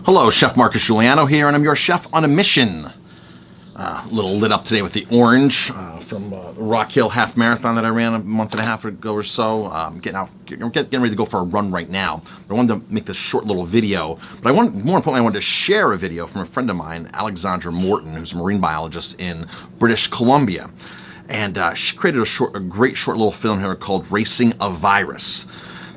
Hello, Chef Marcus Giuliano here, and I'm your chef on a mission. A little lit up today with the orange from the Rock Hill Half Marathon that I ran a month and a half ago or so. Getting ready to go for a run right now. But I wanted to make this short little video. But more importantly, I wanted to share a video from a friend of mine, Alexandra Morton, who's a marine biologist in British Columbia. And she created a great short little film here called Racing a Virus.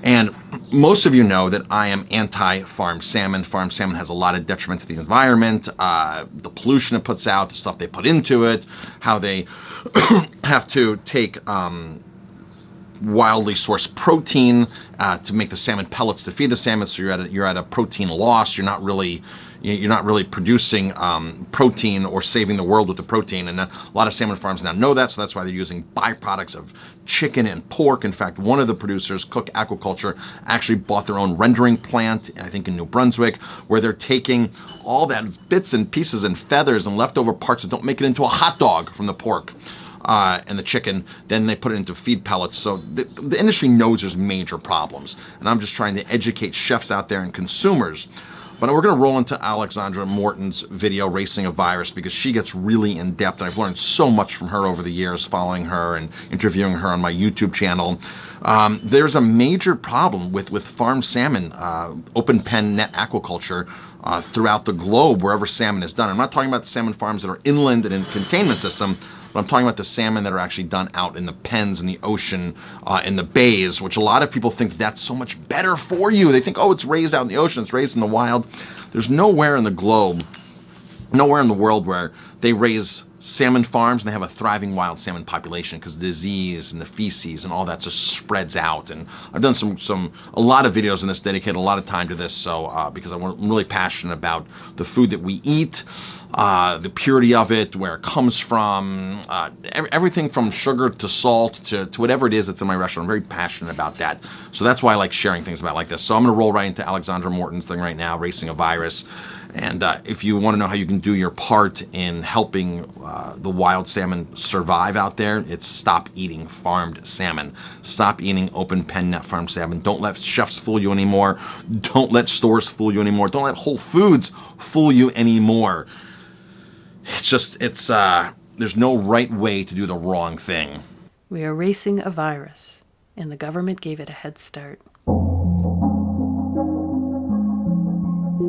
And most of you know that I am anti-farmed salmon. Farmed salmon has a lot of detriment to the environment, the pollution it puts out, the stuff they put into it, how they have to take wildly sourced protein to make the salmon pellets to feed the salmon. So you're at a protein loss. You're not really producing protein or saving the world with the protein. And a lot of salmon farms now know that, so that's why they're using byproducts of chicken and pork. In fact, one of the producers, Cook Aquaculture, actually bought their own rendering plant, I think in New Brunswick, where they're taking all that bits and pieces and feathers and leftover parts that don't make it into a hot dog from the pork and the chicken, then they put it into feed pellets. So the industry knows there's major problems. And I'm just trying to educate chefs out there and consumers. But we're going to roll into Alexandra Morton's video, Racing a Virus, because she gets really in-depth, and I've learned so much from her over the years, following her and interviewing her on my YouTube channel. There's a major problem with farmed salmon, open pen net aquaculture throughout the globe, wherever salmon is done. I'm not talking about the salmon farms that are inland and in containment system, but I'm talking about the salmon that are actually done out in the pens, in the ocean, in the bays, which a lot of people think that's so much better for you. They think, oh, it's raised out in the ocean, it's raised in the wild. There's nowhere in the globe, nowhere in the world where they raise salmon farms and they have a thriving wild salmon population, because the disease and the feces and all that just spreads out. And I've done a lot of videos on this, dedicated a lot of time to this, so because I'm really passionate about the food that we eat, the purity of it, where it comes from, everything from sugar to salt to whatever it is that's in my restaurant. I'm very passionate about that. So that's why I like sharing things about like this. So I'm going to roll right into Alexandra Morton's thing right now, Racing a Virus. And if you want to know how you can do your part in helping the wild salmon survive out there, it's stop eating farmed salmon. Stop eating open pen net farmed salmon. Don't let chefs fool you anymore. Don't let stores fool you anymore. Don't let Whole Foods fool you anymore. There's no right way to do the wrong thing. We are racing a virus, and the government gave it a head start.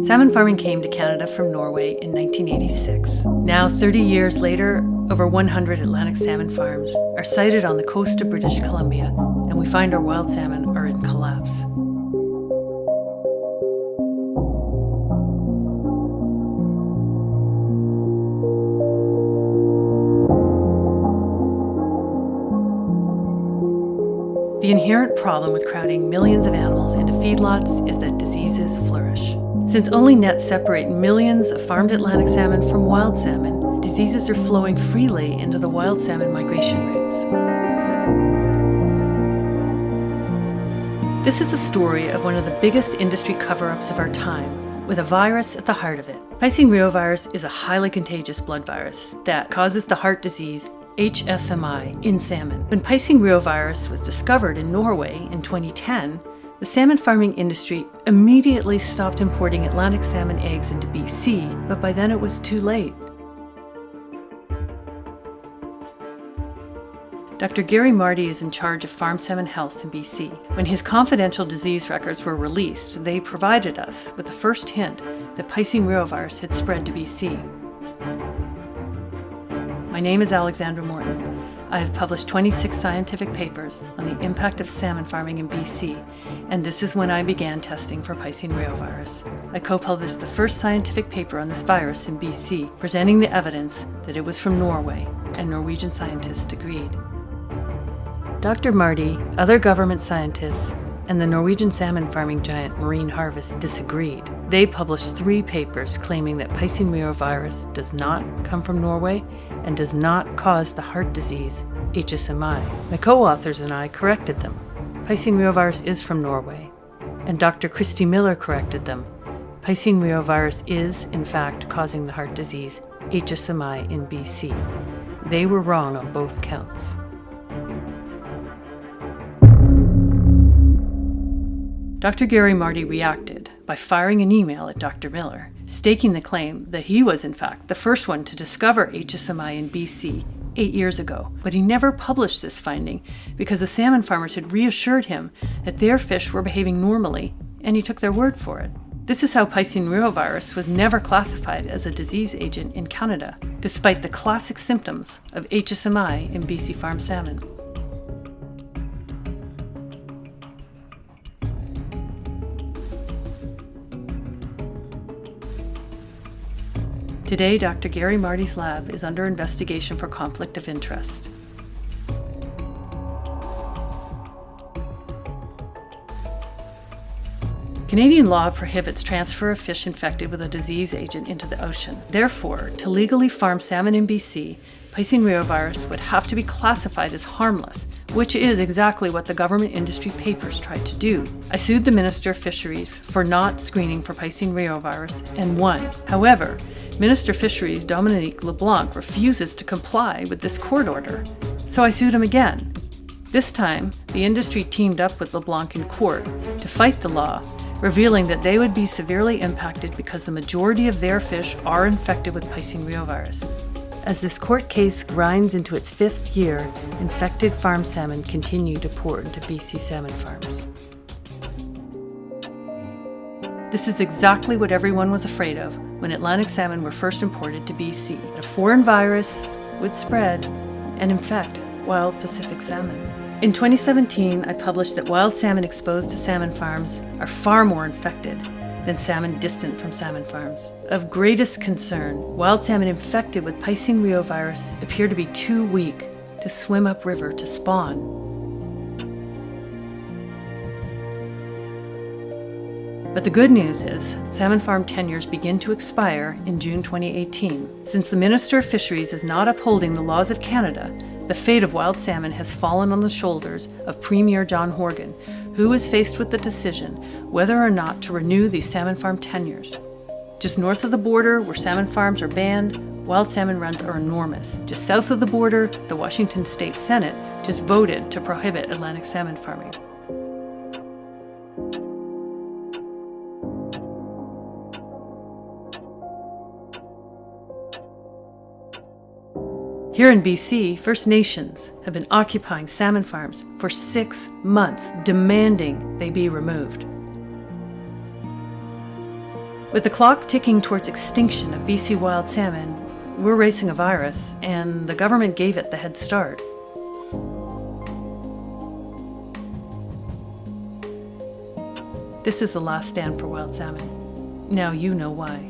Salmon farming came to Canada from Norway in 1986. Now, 30 years later, over 100 Atlantic salmon farms are sited on the coast of British Columbia, and we find our wild salmon are in collapse. The inherent problem with crowding millions of animals into feedlots is that diseases flourish. Since only nets separate millions of farmed Atlantic salmon from wild salmon, diseases are flowing freely into the wild salmon migration routes. This is a story of one of the biggest industry cover-ups of our time, with a virus at the heart of it. Piscine reovirus is a highly contagious blood virus that causes the heart disease HSMI in salmon. When Piscine reovirus was discovered in Norway in 2010, the salmon farming industry immediately stopped importing Atlantic salmon eggs into BC, but by then it was too late. Dr. Gary Marty is in charge of farm salmon health in BC. When his confidential disease records were released, they provided us with the first hint that Piscine reovirus had spread to BC. My name is Alexandra Morton. I have published 26 scientific papers on the impact of salmon farming in BC, and this is when I began testing for Piscine reovirus. I co-published the first scientific paper on this virus in BC, presenting the evidence that it was from Norway, and Norwegian scientists agreed. Dr. Marty, other government scientists, and the Norwegian salmon farming giant Marine Harvest disagreed. They published 3 papers claiming that Piscine reovirus does not come from Norway and does not cause the heart disease HSMI. My co-authors and I corrected them. Piscine reovirus is from Norway, and Dr. Christy Miller corrected them. Piscine reovirus is, in fact, causing the heart disease HSMI in BC. They were wrong on both counts. Dr. Gary Marty reacted by firing an email at Dr. Miller, staking the claim that he was in fact the first one to discover HSMI in BC 8 years ago. But he never published this finding because the salmon farmers had reassured him that their fish were behaving normally, and he took their word for it. This is how Piscine reovirus was never classified as a disease agent in Canada, despite the classic symptoms of HSMI in BC farm salmon. Today, Dr. Gary Marty's lab is under investigation for conflict of interest. Canadian law prohibits transfer of fish infected with a disease agent into the ocean. Therefore, to legally farm salmon in BC, Piscine reovirus would have to be classified as harmless, which is exactly what the government industry papers tried to do. I sued the Minister of Fisheries for not screening for Piscine reovirus and won. However, Minister of Fisheries Dominique LeBlanc refuses to comply with this court order, so I sued him again. This time, the industry teamed up with LeBlanc in court to fight the law, revealing that they would be severely impacted because the majority of their fish are infected with Piscine reovirus. As this court case grinds into its 5th year, infected farm salmon continue to pour into BC salmon farms. This is exactly what everyone was afraid of when Atlantic salmon were first imported to BC. A foreign virus would spread and infect wild Pacific salmon. In 2017, I published that wild salmon exposed to salmon farms are far more infected than salmon distant from salmon farms. Of greatest concern, wild salmon infected with Piscine reovirus appear to be too weak to swim upriver to spawn. But the good news is, salmon farm tenures begin to expire in June 2018. Since the Minister of Fisheries is not upholding the laws of Canada, the fate of wild salmon has fallen on the shoulders of Premier John Horgan, who is faced with the decision whether or not to renew these salmon farm tenures. Just north of the border, where salmon farms are banned, wild salmon runs are enormous. Just south of the border, the Washington State Senate just voted to prohibit Atlantic salmon farming. Here in BC, First Nations have been occupying salmon farms for 6 months, demanding they be removed. With the clock ticking towards extinction of BC wild salmon, we're racing a virus, and the government gave it the head start. This is the last stand for wild salmon. Now you know why.